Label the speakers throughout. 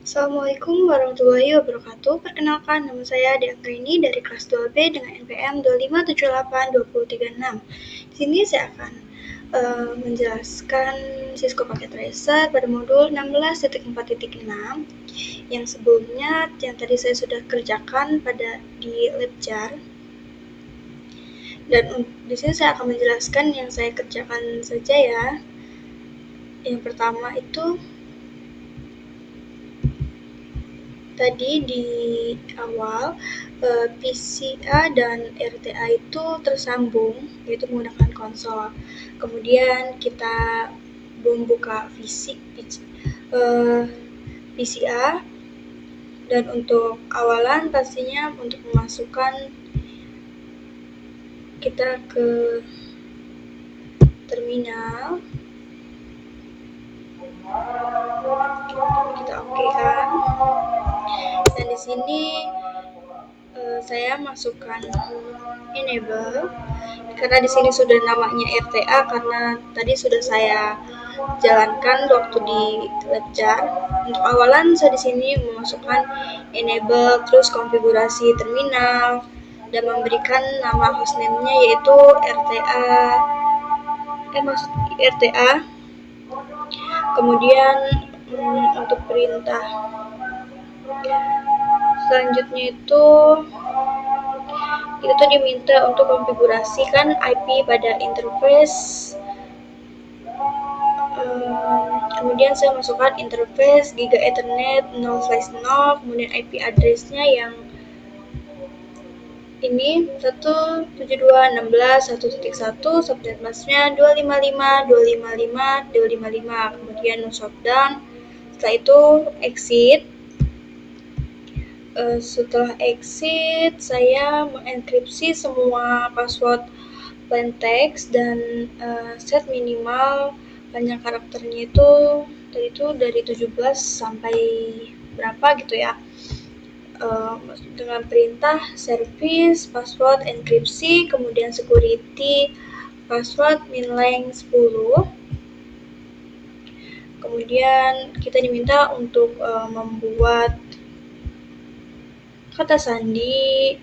Speaker 1: Assalamualaikum warahmatullahi wabarakatuh. Perkenalkan, nama saya Deangrini dari kelas 2B dengan NPM 25782036. Di sini saya akan menjelaskan Cisco Packet Tracer pada modul 16.4.6 yang sebelumnya yang tadi saya sudah kerjakan di LabJar. Dan di sini saya akan menjelaskan yang saya kerjakan saja ya. Yang pertama itu tadi di awal PCA dan RTA itu tersambung, yaitu menggunakan konsol. Kemudian kita membuka PCA, dan untuk awalan pastinya untuk memasukkan kita ke terminal. Kita oke kan? Dan di sini saya masukkan enable karena di sini sudah namanya RTA karena tadi sudah saya jalankan waktu di LabJar. Untuk awalan saya di sini memasukkan enable, terus konfigurasi terminal dan memberikan nama hostname-nya yaitu RTA. Kemudian untuk perintah selanjutnya itu kita tuh diminta untuk konfigurasikan IP pada interface. Kemudian saya masukkan interface Giga Ethernet 0/0, kemudian IP address-nya yang ini 172.16.1.1, subnet mask-nya 255.255.255, kemudian no shutdown. Setelah itu exit. Setelah exit, saya mengenkripsi semua password plaintext dan set minimal panjang karakternya itu dari 17 sampai berapa gitu ya. Dengan perintah service password enkripsi, kemudian security password minlength 10. Kemudian kita diminta untuk membuat kata sandi,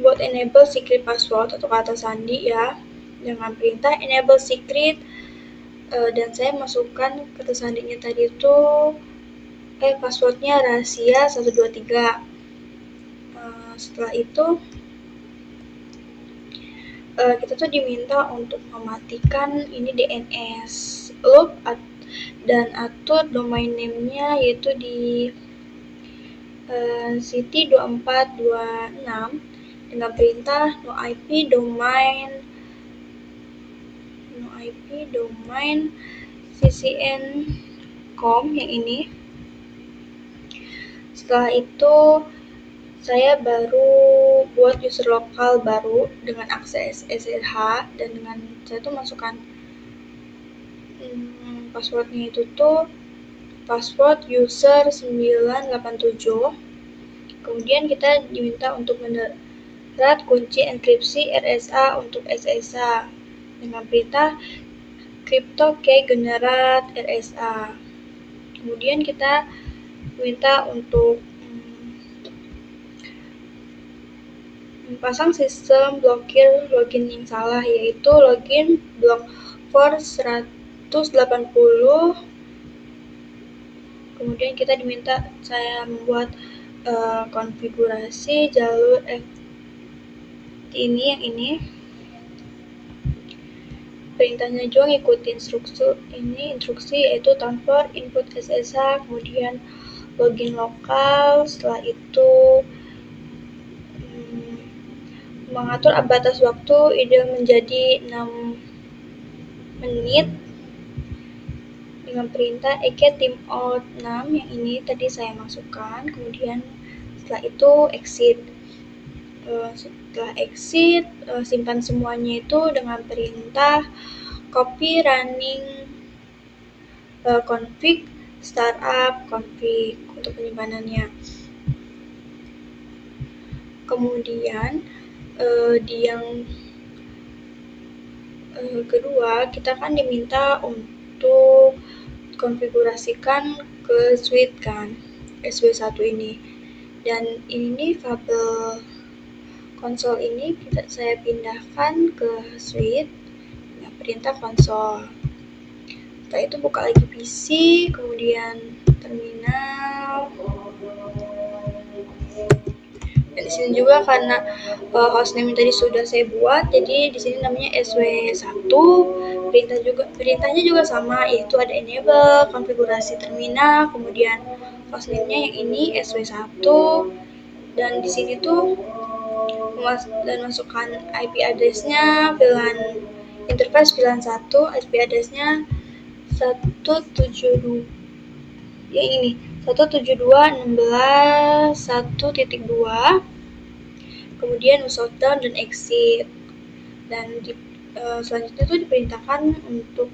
Speaker 1: buat enable secret password atau kata sandi ya, dengan perintah enable secret. Dan saya masukkan kata sandinya tadi itu passwordnya rahasia 123. Setelah itu kita tuh diminta untuk mematikan ini DNS loop dan atur domain name-nya yaitu di city2426 dengan perintah no IP domain ccn.com yang ini. Setelah itu saya baru buat user lokal baru dengan akses SSH dan dengan saya tuh masukkan passwordnya itu tuh password user 987. Kemudian kita diminta untuk menerat kunci enkripsi RSA untuk SSH dengan perintah crypto key generate RSA. Kemudian kita minta untuk pasang sistem blokir login yang salah, yaitu login block for 180. Kemudian kita diminta saya membuat konfigurasi jalur yang ini. Perintahnya juga ngikuti instruksi yaitu transfer input SSH, kemudian login lokal. Setelah itu mengatur batas waktu ideal menjadi 6 menit dengan perintah timeout 6 yang ini tadi saya masukkan. Kemudian setelah itu exit. Setelah exit, simpan semuanya itu dengan perintah copy running config startup config untuk penyimpanannya. Kemudian di yang kedua kita kan diminta untuk konfigurasikan ke switch kan, SW1 ini. Dan ini kabel konsol ini saya pindahkan ke switch dengan perintah konsol. Setelah itu buka lagi PC, kemudian terminal. Dan di sini juga karena hostname tadi sudah saya buat, jadi di sini namanya SW1. Perintahnya juga sama, yaitu ada enable, konfigurasi terminal, kemudian hostname-nya yang ini SW1. Dan di sini tuh masukkan IP address-nya, VLAN interface VLAN 1, IP address-nya 172 ya ini 172.16.1.2, kemudian shutdown dan exit. Dan selanjutnya itu diperintahkan untuk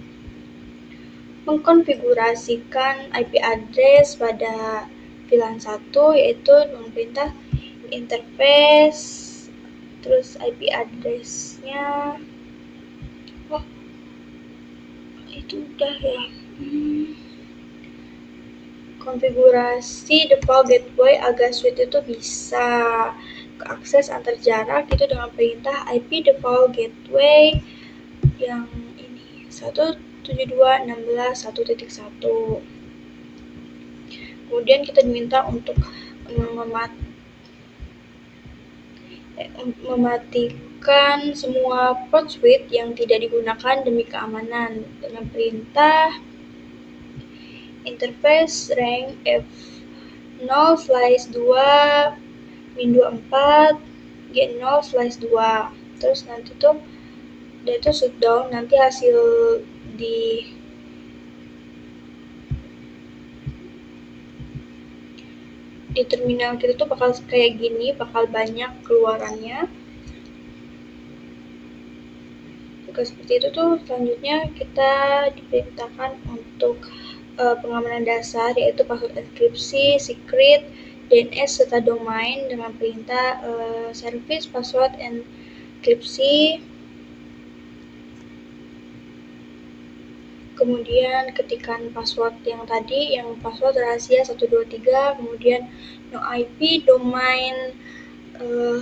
Speaker 1: mengkonfigurasikan IP address pada VLAN 1, yaitu dengan perintah interface, terus IP address-nya itu udah ya. Konfigurasi default gateway agar switch itu bisa keakses antar jarak itu dengan perintah IP default gateway yang ini 172.16.1.1. Kemudian kita diminta untuk mematikan semua port switch yang tidak digunakan demi keamanan dengan perintah interface rank F0/2 min24 G0/2. Terus nanti tuh udah itu shutdown, nanti hasil di terminal kita tuh bakal kayak gini, bakal banyak keluarannya. Jika seperti itu tuh selanjutnya kita diperintahkan untuk pengamanan dasar, yaitu password enkripsi, secret, DNS serta domain dengan perintah service password enkripsi. Kemudian ketikkan password yang tadi, yang password rahasia 123, kemudian no IP domain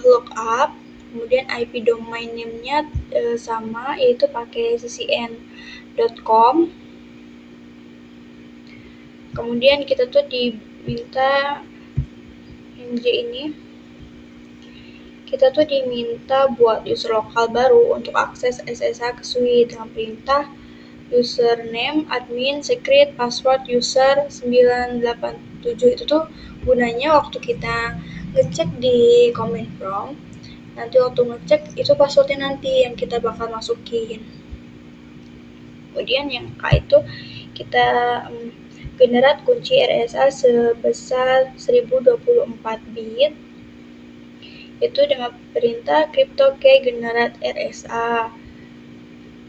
Speaker 1: lookup, kemudian IP domain name-nya sama, yaitu pakai ccn.com. Kemudian kita tuh diminta MJ ini, kita tuh diminta buat user lokal baru untuk akses SSH ke switch dengan perintah username admin secret password user 987. Itu tuh gunanya waktu kita ngecek di command prompt, nanti waktu ngecek itu passwordnya nanti yang kita bakal masukin. Kemudian yang K itu kita generate kunci RSA sebesar 1024 bit, itu dengan perintah crypto key generate RSA.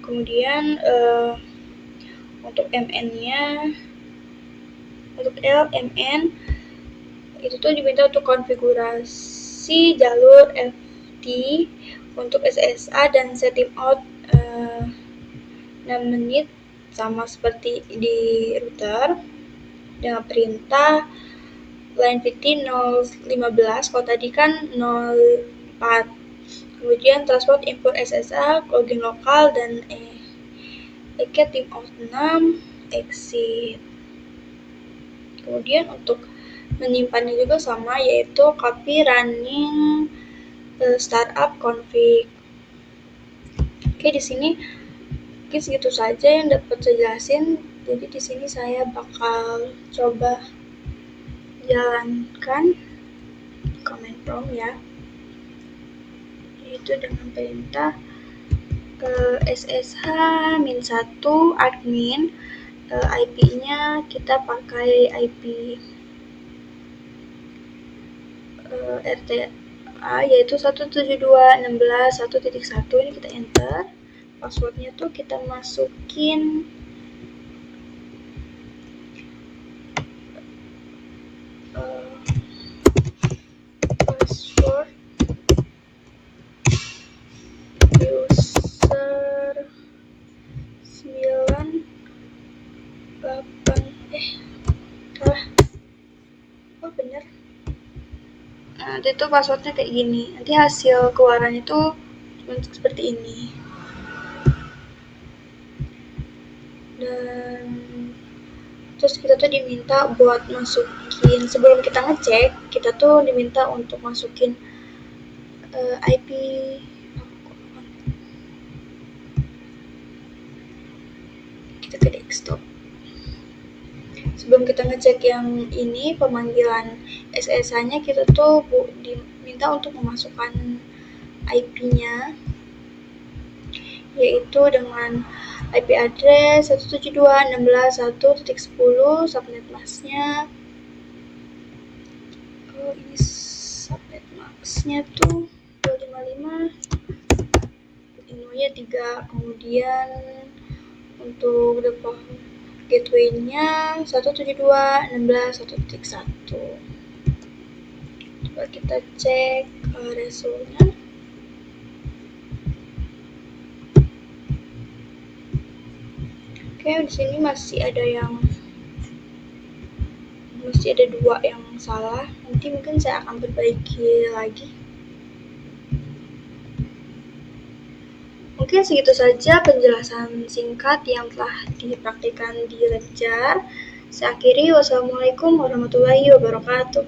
Speaker 1: Kemudian untuk MN-nya, untuk LMN itu tuh diminta untuk konfigurasi jalur FT untuk SSA dan set timeout 6 menit sama seperti di router dengan perintah line PT 015, kalau tadi kan 04. Kemudian transport import SSA, login lokal, dan eket timeout 6 exit. Kemudian untuk menyimpannya juga sama, yaitu copy running startup config. Oke, di sini mungkin segitu saja yang dapat saya jelasin. Jadi di sini saya bakal coba jalankan command prompt ya, yaitu dengan perintah SSH-1 admin, IP-nya kita pakai IP RTA, yaitu 172.16.1.1. Ini kita enter. Passwordnya tuh kita masukin password user 98 nanti tuh passwordnya kayak gini, nanti hasil keluarannya tuh cuma seperti ini. Dan terus kita tuh diminta buat masukin, sebelum kita ngecek, kita tuh diminta untuk masukin IP. Kita ke desktop. Sebelum kita ngecek yang ini, pemanggilan SSH-nya, kita tuh diminta untuk memasukkan IP-nya, yaitu dengan IP address 172.16.1.10, subnet masknya. Ini subnet masknya tuh 255, inonya 3, kemudian untuk depan gateway-nya 172.16.1.1. Coba kita cek resultnya. Oke, di sini masih ada 2 yang salah. Nanti mungkin saya akan perbaiki lagi. Mungkin segitu saja penjelasan singkat yang telah dipraktikkan di Ledjar. Saya akhiri, wassalamualaikum warahmatullahi wabarakatuh.